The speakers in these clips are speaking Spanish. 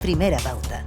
Primera Pauta.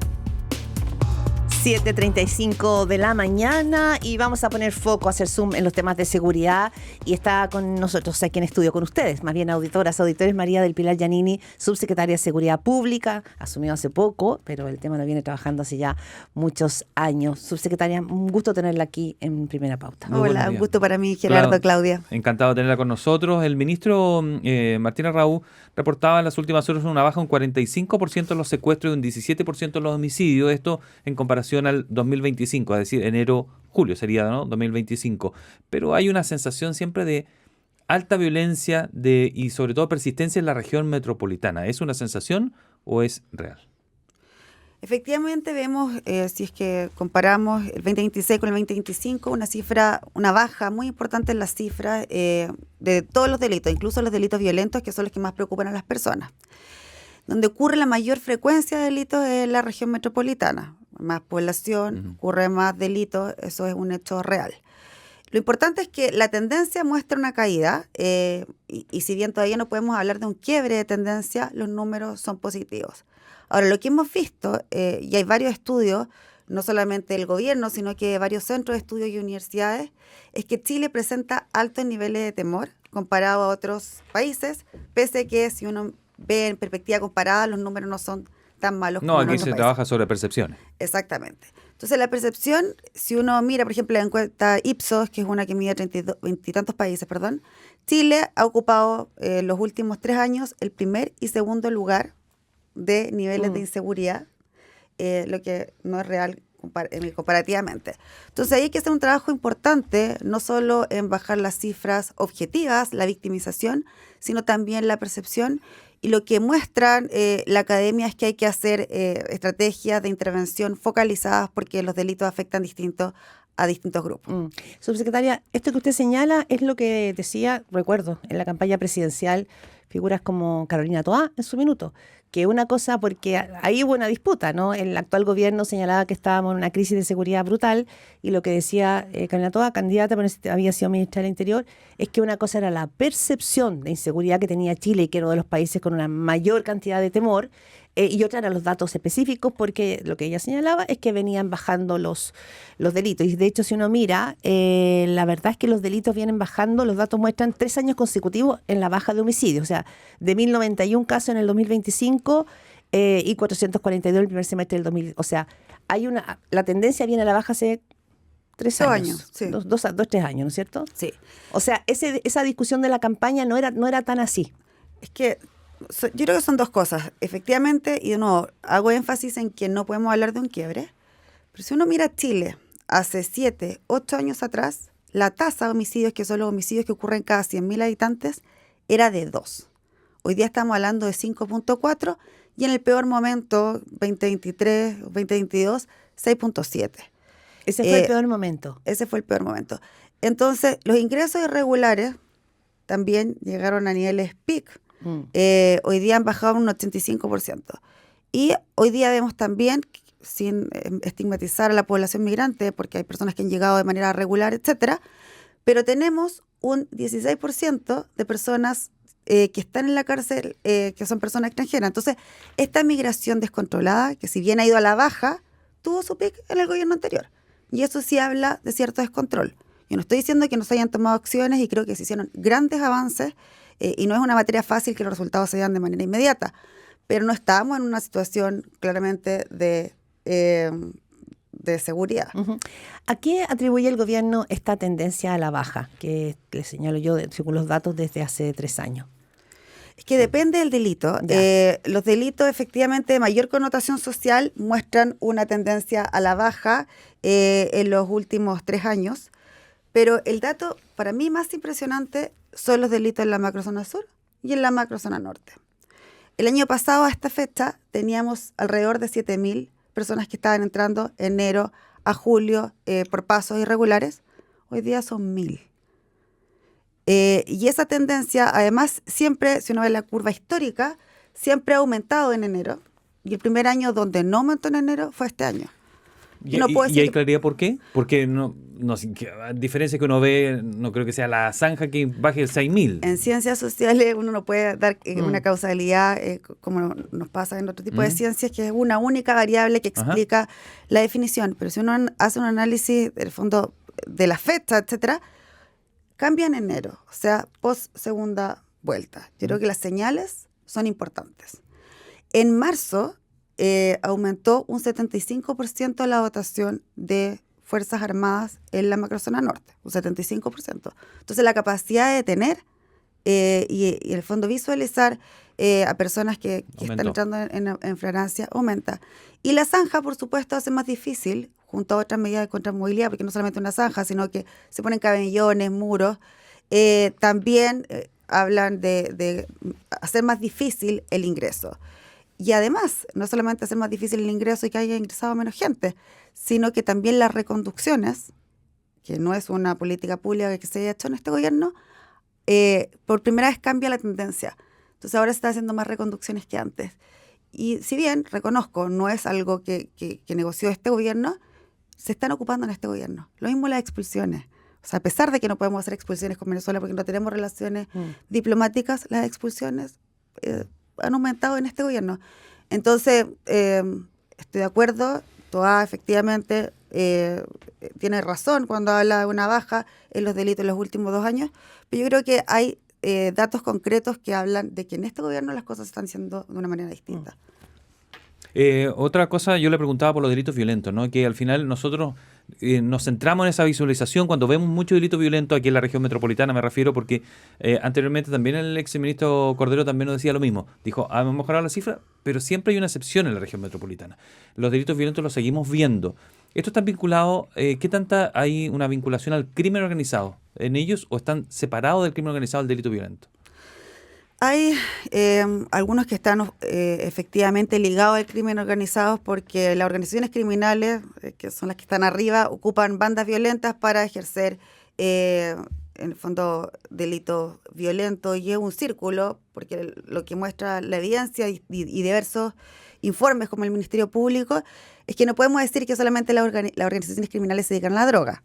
7:35 de la mañana y vamos a poner foco, a hacer zoom en los temas de seguridad, y está con nosotros aquí en estudio con ustedes, más bien auditores, María del Pilar Giannini, subsecretaria de Seguridad Pública, asumió hace poco, pero el tema lo viene trabajando hace ya muchos años. Subsecretaria, un gusto tenerla aquí en Primera Pauta. Hola, un gusto para mí, Gerardo, Claudia. Encantado de tenerla con nosotros. El ministro Martín Arrau reportaba en las últimas horas una baja de un 45% en los secuestros y un 17% en los homicidios, esto en comparación al 2025, es decir, enero-julio sería, ¿no? 2025. Pero hay una sensación siempre de alta violencia y sobre todo persistencia en la región metropolitana. ¿Es una sensación o es real? Efectivamente vemos, si es que comparamos el 2026 con el 2025, una baja muy importante en las cifras de todos los delitos, incluso los delitos violentos, que son los que más preocupan a las personas. Donde ocurre la mayor frecuencia de delitos es la región metropolitana. Más población, ocurre más delitos, eso es un hecho real. Lo importante es que la tendencia muestra una caída y si bien todavía no podemos hablar de un quiebre de tendencia, los números son positivos. Ahora, lo que hemos visto, y hay varios estudios, no solamente del gobierno, sino que varios centros de estudios y universidades, es que Chile presenta altos niveles de temor comparado a otros países, pese a que si uno ve en perspectiva comparada, los números no son tan malos como en otros países. No, aquí se trabaja sobre percepciones. Exactamente. Entonces, la percepción, si uno mira, por ejemplo, la encuesta Ipsos, que es una que mide 20 y tantos países, Chile ha ocupado los últimos 3 años el primer y segundo lugar de niveles de inseguridad, lo que no es real comparativamente. Entonces, ahí hay que hacer un trabajo importante, no solo en bajar las cifras objetivas, la victimización, sino también la percepción. Y lo que muestran la academia es que hay que hacer estrategias de intervención focalizadas porque los delitos afectan a distintos grupos. Subsecretaria, esto que usted señala es lo que decía, recuerdo, en la campaña presidencial, figuras como Carolina Toá en su minuto, que una cosa, porque ahí hubo una disputa, ¿no? El actual gobierno señalaba que estábamos en una crisis de seguridad brutal, y lo que decía Carolina Toá, candidata, pero había sido ministra del Interior, es que una cosa era la percepción de inseguridad que tenía Chile, que era uno de los países con una mayor cantidad de temor, y otra eran los datos específicos, porque lo que ella señalaba es que venían bajando los delitos. Y de hecho, si uno mira, la verdad es que los delitos vienen bajando, los datos muestran 3 años consecutivos en la baja de homicidios, o sea, de 1.091 casos en el 2025 y 442 en el primer semestre del 2000. O sea, la tendencia viene a la baja hace 3 años. Sí. 3 años, ¿no es cierto? Sí. O sea, esa discusión de la campaña no era tan así. Es que yo creo que son dos cosas. Efectivamente, y de nuevo, hago énfasis en que no podemos hablar de un quiebre, pero si uno mira Chile hace 7, 8 años atrás, la tasa de homicidios, que son los homicidios que ocurren cada 100.000 habitantes, era de 2. Hoy día estamos hablando de 5.4 y en el peor momento, 2023, 2022, 6.7. Ese fue el peor momento. Ese fue el peor momento. Entonces, los ingresos irregulares también llegaron a niveles peak. Hoy día han bajado un 85%. Y hoy día vemos también, sin estigmatizar a la población migrante, porque hay personas que han llegado de manera regular, etcétera, pero tenemos un 16% de personas que están en la cárcel, que son personas extranjeras. Entonces, esta migración descontrolada, que si bien ha ido a la baja, tuvo su pic en el gobierno anterior. Y eso sí habla de cierto descontrol. Yo no estoy diciendo que no se hayan tomado acciones, y creo que se hicieron grandes avances, y no es una materia fácil que los resultados se vean de manera inmediata, pero no estamos en una situación claramente de seguridad. ¿A qué atribuye el gobierno esta tendencia a la baja que le señalo yo según los datos desde hace 3 años? Es que depende del delito. Los delitos efectivamente de mayor connotación social muestran una tendencia a la baja en los últimos 3 años, pero el dato para mí más impresionante son los delitos en la macrozona sur y en la macrozona norte. El año pasado a esta fecha teníamos alrededor de 7.000 personas que estaban entrando enero a julio por pasos irregulares. Hoy día son 1.000. Y esa tendencia, además, siempre, si uno ve la curva histórica, siempre ha aumentado en enero. Y el primer año donde no aumentó en enero fue este año. ¿Y, no puedo y decir hay que- claridad por qué? Porque a diferencia que uno ve, no creo que sea la zanja que baje el 6.000. En ciencias sociales uno no puede dar una Mm. causalidad como nos pasa en otro tipo de Mm. ciencias, que es una única variable que Ajá. explica la definición. Pero si uno hace un análisis del fondo de la fecha, etcétera, cambia en enero, o sea, post segunda vuelta. Yo creo que las señales son importantes. En marzo aumentó un 75% la votación de Fuerzas Armadas en la macrozona norte, un 75%. Entonces la capacidad de detener y en el fondo visualizar a personas que están Aumentó. entrando en flagrancia aumenta. Y la zanja, por supuesto, hace más difícil, junto a otras medidas de contramovilidad, porque no solamente una zanja, sino que se ponen camellones, muros, también hablan de hacer más difícil el ingreso. Y además, no solamente hacer más difícil el ingreso y que haya ingresado menos gente, sino que también las reconducciones, que no es una política pública que se haya hecho en este gobierno, por primera vez cambia la tendencia. Entonces ahora se está haciendo más reconducciones que antes. Y si bien, reconozco, no es algo que negoció este gobierno, se están ocupando en este gobierno. Lo mismo las expulsiones. O sea, a pesar de que no podemos hacer expulsiones con Venezuela porque no tenemos relaciones diplomáticas, las expulsiones han aumentado en este gobierno. Entonces, estoy de acuerdo, Toá efectivamente tiene razón cuando habla de una baja en los delitos en los últimos 2 años, pero yo creo que hay datos concretos que hablan de que en este gobierno las cosas están siendo de una manera distinta. Otra cosa, yo le preguntaba por los delitos violentos, ¿no? Que al final nosotros nos centramos en esa visualización cuando vemos mucho delito violento aquí en la región metropolitana, me refiero, porque anteriormente también el ex ministro Cordero también nos decía lo mismo. Dijo, hemos mejorado la cifra, pero siempre hay una excepción en la región metropolitana. Los delitos violentos los seguimos viendo. ¿Esto está vinculado, qué tanta hay una vinculación al crimen organizado en ellos o están separados del crimen organizado del delito violento? Hay algunos que están efectivamente ligados al crimen organizado porque las organizaciones criminales, que son las que están arriba, ocupan bandas violentas para ejercer, en el fondo, delitos violentos, y es un círculo, porque lo que muestra la evidencia y diversos informes como el Ministerio Público es que no podemos decir que solamente las organizaciones criminales se dedican a la droga,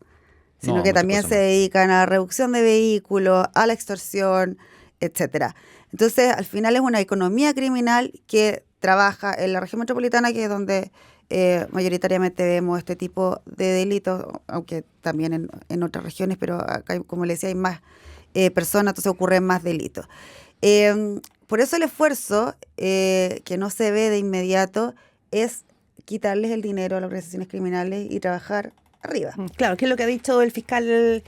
sino No, que muchas también cosas se más. dedican a la reducción de vehículos, a la extorsión, etcétera. Entonces, al final es una economía criminal que trabaja en la región metropolitana, que es donde mayoritariamente vemos este tipo de delitos, aunque también en otras regiones, pero acá, como le decía, hay más personas, entonces ocurren más delitos. Por eso el esfuerzo que no se ve de inmediato es quitarles el dinero a las organizaciones criminales y trabajar arriba. Claro, que es lo que ha dicho el fiscal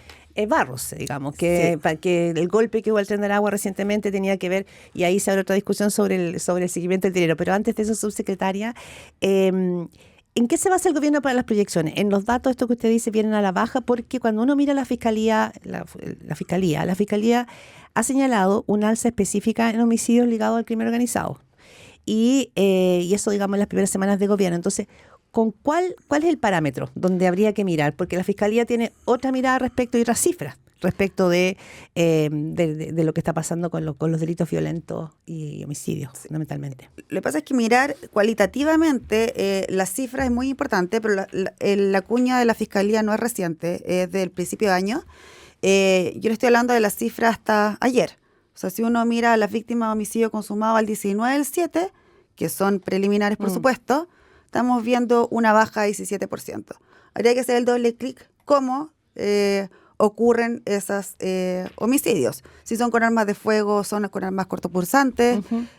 Barros, digamos, que, Sí. que el golpe que hubo al Tren de Aragua recientemente tenía que ver, y ahí se abre otra discusión sobre el seguimiento del dinero. Pero antes de eso, subsecretaria, ¿en qué se basa el gobierno para las proyecciones? En los datos, esto que usted dice, vienen a la baja, porque cuando uno mira la fiscalía ha señalado un alza específica en homicidios ligados al crimen organizado. Y eso, digamos, en las primeras semanas de gobierno. Entonces, ¿cuál es el parámetro donde habría que mirar? Porque la Fiscalía tiene otra mirada respecto y otras cifras respecto de lo que está pasando con los delitos violentos y homicidios, fundamentalmente. Lo que pasa es que mirar cualitativamente las cifras es muy importante, pero la cuña de la Fiscalía no es reciente, es del principio de año. Yo le estoy hablando de las cifras hasta ayer. O sea, si uno mira a las víctimas de homicidio consumado al 19 del 7, que son preliminares, por supuesto, estamos viendo una baja de 17%. Habría que hacer el doble clic cómo ocurren esos homicidios. Si son con armas de fuego, son con armas cortopulsantes,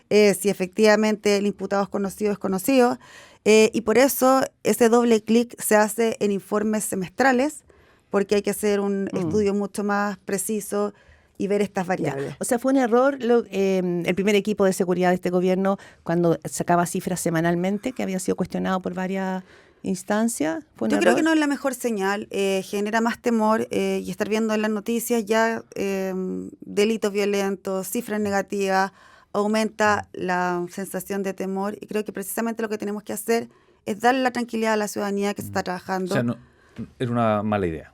si efectivamente el imputado es conocido, es conocido. Y por eso ese doble clic se hace en informes semestrales, porque hay que hacer un estudio mucho más preciso y ver estas variables. O sea, fue un error el primer equipo de seguridad de este gobierno cuando sacaba cifras semanalmente, que había sido cuestionado por varias instancias. Yo creo que no es la mejor señal, genera más temor y estar viendo en las noticias ya delitos violentos, cifras negativas, aumenta la sensación de temor, y creo que precisamente lo que tenemos que hacer es darle la tranquilidad a la ciudadanía que se está trabajando. O sea, no, era una mala idea.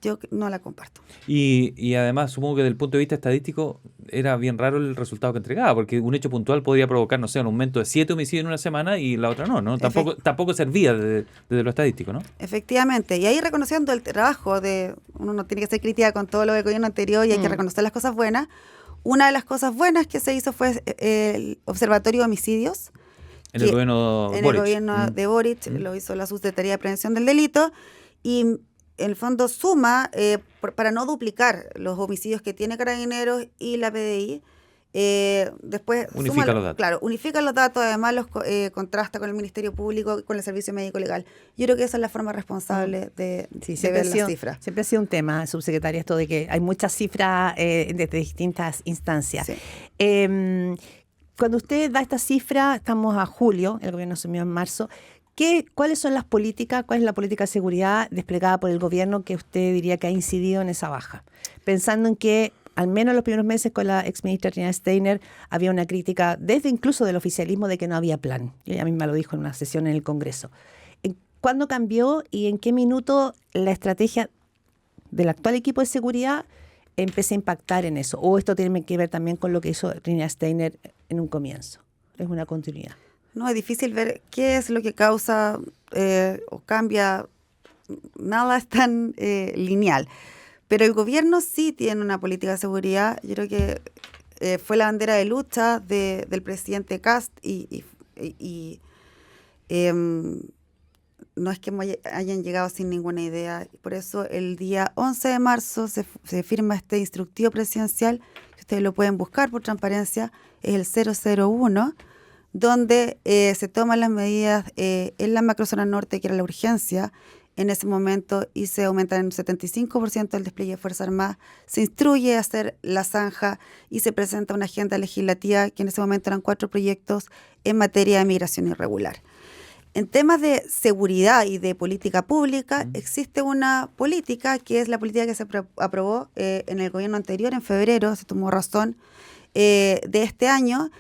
yo no la comparto. Y además, supongo que desde el punto de vista estadístico era bien raro el resultado que entregaba, porque un hecho puntual podría provocar, no sé, un aumento de 7 homicidios en una semana y la otra no. Tampoco servía desde lo estadístico, ¿no? Efectivamente, y ahí reconociendo el trabajo uno no tiene que ser crítica con todo lo del gobierno anterior y hay que reconocer las cosas buenas. Una de las cosas buenas que se hizo fue el Observatorio de Homicidios. En el gobierno En Boric. el gobierno de Boric, lo hizo la Subsecretaría de Prevención del Delito, y en el fondo suma, para no duplicar los homicidios que tiene Carabineros y la PDI, después unifica los datos. Claro, unifica los datos, además los contrasta con el Ministerio Público, con el Servicio Médico Legal. Yo creo que esa es la forma responsable de ver las cifras. Siempre ha sido un tema, subsecretaria, esto de que hay muchas cifras desde distintas instancias. Sí. Cuando usted da esta cifra, estamos a julio, el gobierno asumió en marzo. ¿Cuáles son las políticas, cuál es la política de seguridad desplegada por el gobierno que usted diría que ha incidido en esa baja? Pensando en que al menos los primeros meses con la exministra Trinidad Steiner había una crítica, desde incluso del oficialismo, de que no había plan. Ella misma lo dijo en una sesión en el Congreso. ¿Cuándo cambió y en qué minuto la estrategia del actual equipo de seguridad empieza a impactar en eso? ¿O esto tiene que ver también con lo que hizo Trinidad Steiner en un comienzo? Es una continuidad. No, es difícil ver qué es lo que causa o cambia. Nada es tan lineal. Pero el gobierno sí tiene una política de seguridad. Yo creo que fue la bandera de lucha del presidente Kast y no es que hayan llegado sin ninguna idea. Por eso el día 11 de marzo se firma este instructivo presidencial, que ustedes lo pueden buscar por transparencia, es el 001, donde se toman las medidas en la macrozona norte, que era la urgencia en ese momento, y se aumenta en un 75% el despliegue de Fuerzas Armadas, se instruye a hacer la zanja y se presenta una agenda legislativa que en ese momento eran 4 proyectos en materia de migración irregular. En temas de seguridad y de política pública, existe una política que es la política que se aprobó en el gobierno anterior, en febrero, se tomó razón de este año,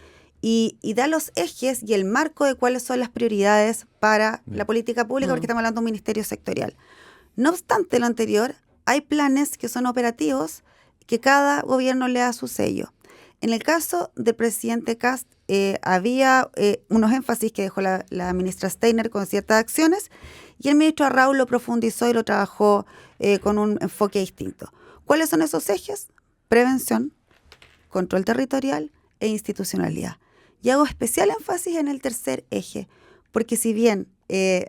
y da los ejes y el marco de cuáles son las prioridades para la política pública, porque estamos hablando de un ministerio sectorial. No obstante lo anterior, hay planes que son operativos, que cada gobierno le da su sello. En el caso del presidente Kast, había unos énfasis que dejó la ministra Steiner con ciertas acciones, y el ministro Arrau lo profundizó y lo trabajó con un enfoque distinto. ¿Cuáles son esos ejes? Prevención, control territorial e institucionalidad. Y hago especial énfasis en el tercer eje, porque si bien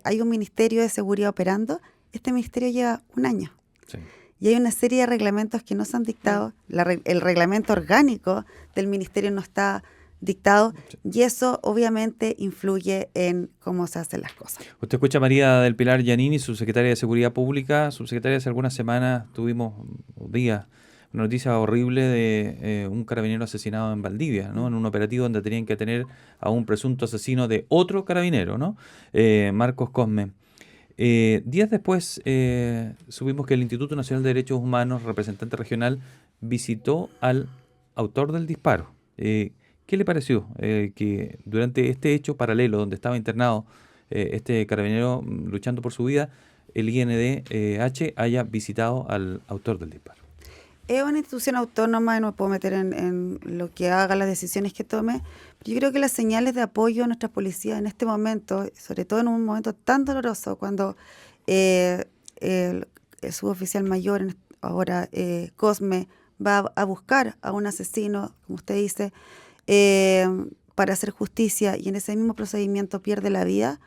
hay un Ministerio de Seguridad operando, este ministerio lleva un año. Sí. Y hay una serie de reglamentos que no se han dictado. El reglamento orgánico del ministerio no está dictado, y eso obviamente influye en cómo se hacen las cosas. Usted escucha a María del Pilar Giannini, subsecretaria de Seguridad Pública. Subsecretaria, hace algunas semanas tuvimos días una noticia horrible de un carabinero asesinado en Valdivia, ¿no? En un operativo donde tenían que tener a un presunto asesino de otro carabinero, ¿no? Marcos Cosme. Días después supimos que el Instituto Nacional de Derechos Humanos, representante regional, visitó al autor del disparo. ¿Qué le pareció que durante este hecho paralelo donde estaba internado este carabinero luchando por su vida, el INDH haya visitado al autor del disparo? Es una institución autónoma y no me puedo meter en lo que haga, las decisiones que tome, pero yo creo que las señales de apoyo a nuestras policías en este momento, sobre todo en un momento tan doloroso, cuando el suboficial mayor, ahora Cosme, va a buscar a un asesino, como usted dice, para hacer justicia, y en ese mismo procedimiento pierde la vida,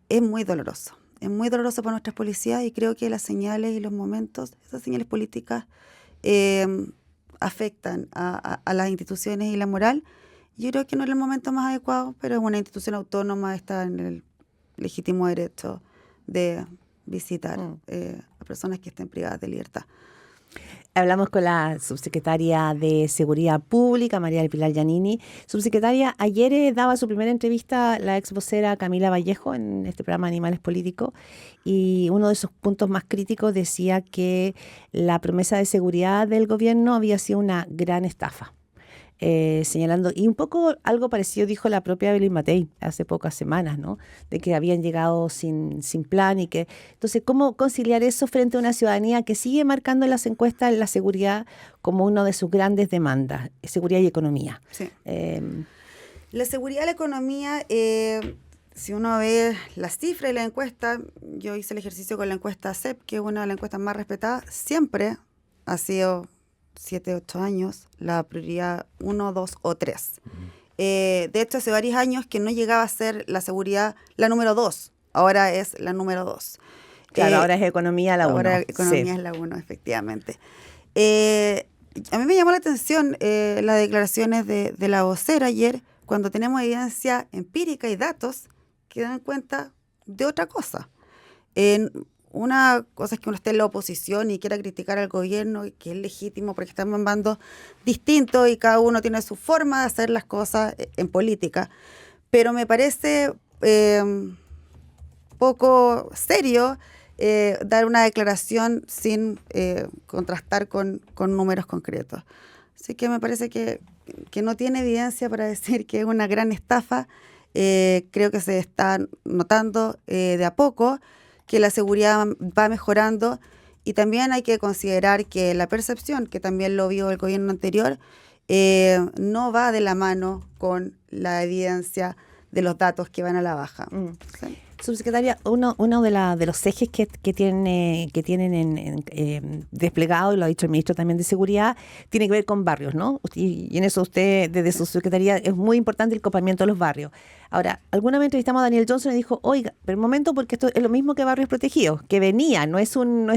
es muy doloroso. Es muy doloroso para nuestras policías, y creo que las señales y los momentos, esas señales políticas, afectan a las instituciones y la moral. Yo creo que no es el momento más adecuado, pero es una institución autónoma, está en el legítimo derecho de visitar a personas que estén privadas de libertad. Hablamos con la subsecretaria de Seguridad Pública, María del Pilar Giannini. Subsecretaria, ayer daba su primera entrevista la ex vocera Camila Vallejo en este programa Animales Políticos, y uno de sus puntos más críticos decía que la promesa de seguridad del gobierno había sido una gran estafa. señalando, y un poco algo parecido dijo la propia Belén Matei hace pocas semanas, ¿no? De que habían llegado sin plan y que... Entonces, ¿cómo conciliar eso frente a una ciudadanía que sigue marcando en las encuestas la seguridad como una de sus grandes demandas, seguridad y economía? Sí. La seguridad y la economía, si uno ve las cifras y la encuesta, yo hice el ejercicio con la encuesta CEP, que es una de las encuestas más respetadas, siempre ha sido 7, 8 años la prioridad 1, 2 o 3. De hecho, hace varios años que no llegaba a ser la seguridad la número 2, ahora es la número 2. Claro, ahora es economía la 1. Ahora economía es la 1, efectivamente. A mí me llamó la atención las declaraciones de la vocera ayer, cuando tenemos evidencia empírica y datos que dan cuenta de otra cosa. Una cosa es que uno esté en la oposición y quiera criticar al gobierno, que es legítimo porque estamos en bandos distintos y cada uno tiene su forma de hacer las cosas en política. Pero me parece poco serio dar una declaración sin contrastar con números concretos. Así que me parece que no tiene evidencia para decir que es una gran estafa. Creo que se está notando de a poco que la seguridad va mejorando, y también hay que considerar que la percepción, que también lo vio el gobierno anterior, no va de la mano con la evidencia de los datos que van a la baja. ¿Sí? Subsecretaria, uno de los ejes que tienen desplegado, y lo ha dicho el ministro también de Seguridad, tiene que ver con barrios, ¿no? Y en eso usted, desde su secretaría, es muy importante el copamiento de los barrios. Ahora, alguna vez entrevistamos a Daniel Johnson y dijo, oiga, pero un momento, porque esto es lo mismo que barrios protegidos, que venía, no es un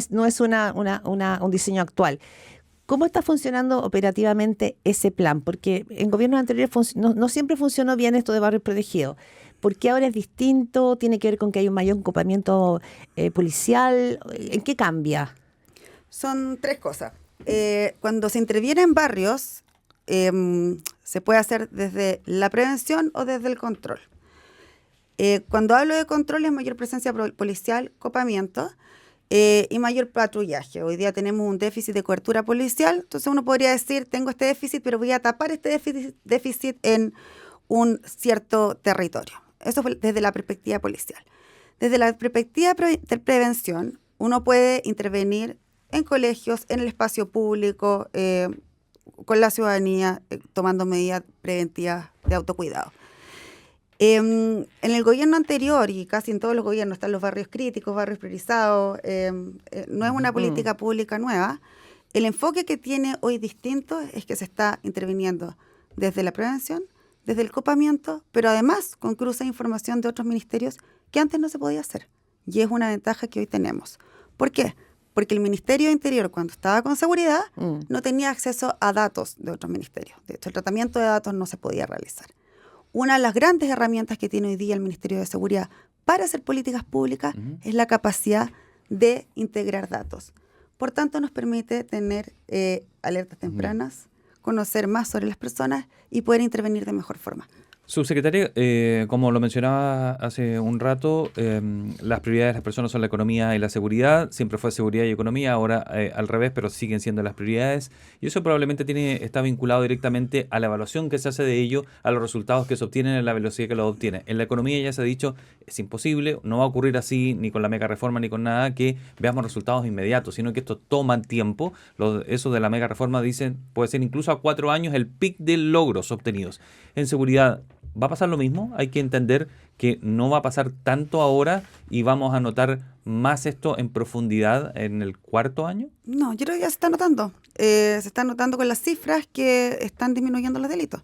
diseño actual. ¿Cómo está funcionando operativamente ese plan? Porque en gobiernos anteriores no siempre funcionó bien esto de barrios protegidos. ¿Por qué ahora es distinto? ¿Tiene que ver con que hay un mayor ocupamiento policial? ¿En qué cambia? Son 3 cosas. Cuando se interviene en barrios, se puede hacer desde la prevención o desde el control. Cuando hablo de control es mayor presencia policial, copamiento y mayor patrullaje. Hoy día tenemos un déficit de cobertura policial, entonces uno podría decir, tengo este déficit, pero voy a tapar este déficit en un cierto territorio. Eso fue desde la perspectiva policial. Desde la perspectiva de prevención, uno puede intervenir en colegios, en el espacio público, con la ciudadanía, tomando medidas preventivas de autocuidado. En el gobierno anterior, y casi en todos los gobiernos, están los barrios críticos, barrios priorizados, no es una política pública nueva. El enfoque que tiene hoy distinto es que se está interviniendo desde la prevención, desde el copamiento, pero además con cruce de información de otros ministerios que antes no se podía hacer. Y es una ventaja que hoy tenemos. ¿Por qué? Porque el Ministerio de Interior, cuando estaba con seguridad, no tenía acceso a datos de otros ministerios. De hecho, el tratamiento de datos no se podía realizar. Una de las grandes herramientas que tiene hoy día el Ministerio de Seguridad para hacer políticas públicas es la capacidad de integrar datos. Por tanto, nos permite tener alertas tempranas, conocer más sobre las personas y poder intervenir de mejor forma. Subsecretaria, como lo mencionaba hace un rato, las prioridades de las personas son la economía y la seguridad. Siempre fue seguridad y economía, ahora al revés, pero siguen siendo las prioridades. Y eso probablemente está vinculado directamente a la evaluación que se hace de ello, a los resultados que se obtienen, en la velocidad que los obtiene. En la economía ya se ha dicho, es imposible, no va a ocurrir así, ni con la mega reforma, ni con nada, que veamos resultados inmediatos, sino que esto toma tiempo. Eso de la mega reforma dicen, puede ser incluso a 4 años el pic de logros obtenidos. En seguridad, ¿va a pasar lo mismo? Hay que entender que no va a pasar tanto ahora y vamos a notar más esto en profundidad en el 4.º año. No, yo creo que ya se está notando. Se está notando con las cifras que están disminuyendo los delitos.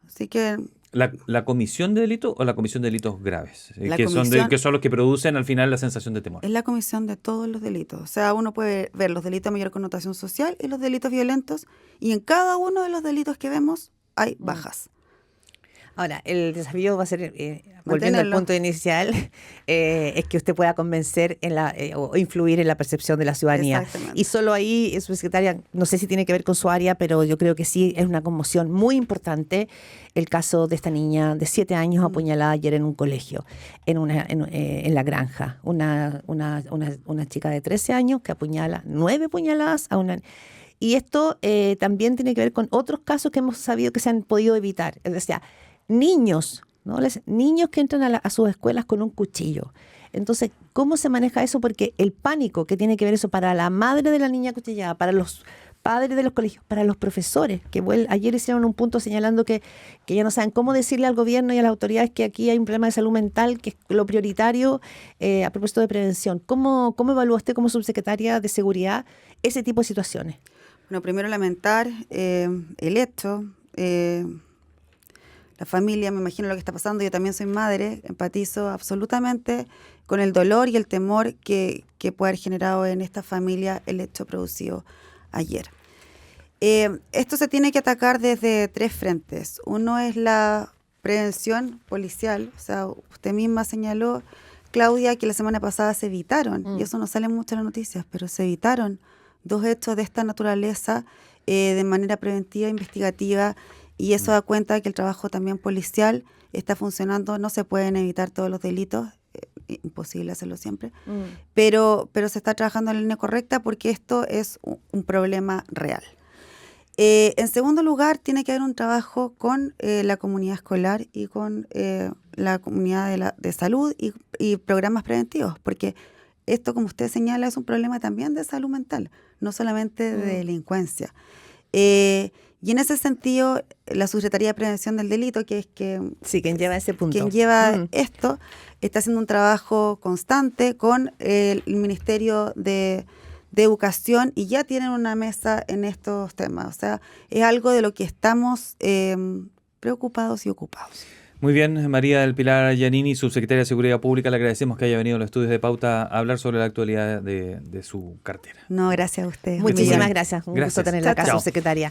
Así que... ¿La comisión de delitos o la comisión de delitos graves? Que son los que producen al final la sensación de temor. Es la comisión de todos los delitos. O sea, uno puede ver los delitos de mayor connotación social y los delitos violentos, y en cada uno de los delitos que vemos hay bajas. Ahora, el desafío va a ser, volviendo al punto inicial, es que usted pueda convencer o influir en la percepción de la ciudadanía. Y solo ahí, subsecretaria, no sé si tiene que ver con su área, pero yo creo que sí es una conmoción muy importante el caso de esta niña de 7 años apuñalada ayer en un colegio, en La Granja. Una chica de 13 años que apuñala 9 puñaladas a una... Y esto también tiene que ver con otros casos que hemos sabido que se han podido evitar. Es decir, niños, ¿no? Niños que entran a sus escuelas con un cuchillo. Entonces, ¿cómo se maneja eso? Porque el pánico que tiene que ver eso para la madre de la niña cuchillada, para los padres de los colegios, para los profesores, que ayer hicieron un punto señalando que ya no saben cómo decirle al gobierno y a las autoridades que aquí hay un problema de salud mental, que es lo prioritario a propósito de prevención. ¿Cómo evalúa usted como subsecretaria de Seguridad ese tipo de situaciones? Bueno, primero lamentar el hecho, la familia, me imagino lo que está pasando, yo también soy madre, empatizo absolutamente con el dolor y el temor que puede haber generado en esta familia el hecho producido ayer. Esto se tiene que atacar desde 3 frentes. Uno es la prevención policial, o sea, usted misma señaló, Claudia, que la semana pasada se evitaron, y eso no sale mucho en las noticias, pero se evitaron 2 hechos de esta naturaleza de manera preventiva, investigativa, y eso da cuenta de que el trabajo también policial está funcionando. No se pueden evitar todos los delitos, imposible hacerlo siempre, pero se está trabajando en la línea correcta porque esto es un problema real. En segundo lugar, tiene que haber un trabajo con la comunidad escolar y con la comunidad de salud y programas preventivos, porque esto, como usted señala, es un problema también de salud mental, no solamente de delincuencia. Y en ese sentido, la Subsecretaría de Prevención del Delito, que es quien lleva ese punto, quien lleva esto, está haciendo un trabajo constante con el Ministerio de Educación y ya tienen una mesa en estos temas. O sea, es algo de lo que estamos preocupados y ocupados. Muy bien, María del Pilar Giannini, subsecretaria de Seguridad Pública, le agradecemos que haya venido a los estudios de Pauta a hablar sobre la actualidad de su cartera. No, gracias a ustedes. Muchísimas gracias. Un gusto tenerla acá, Chao. subsecretaria.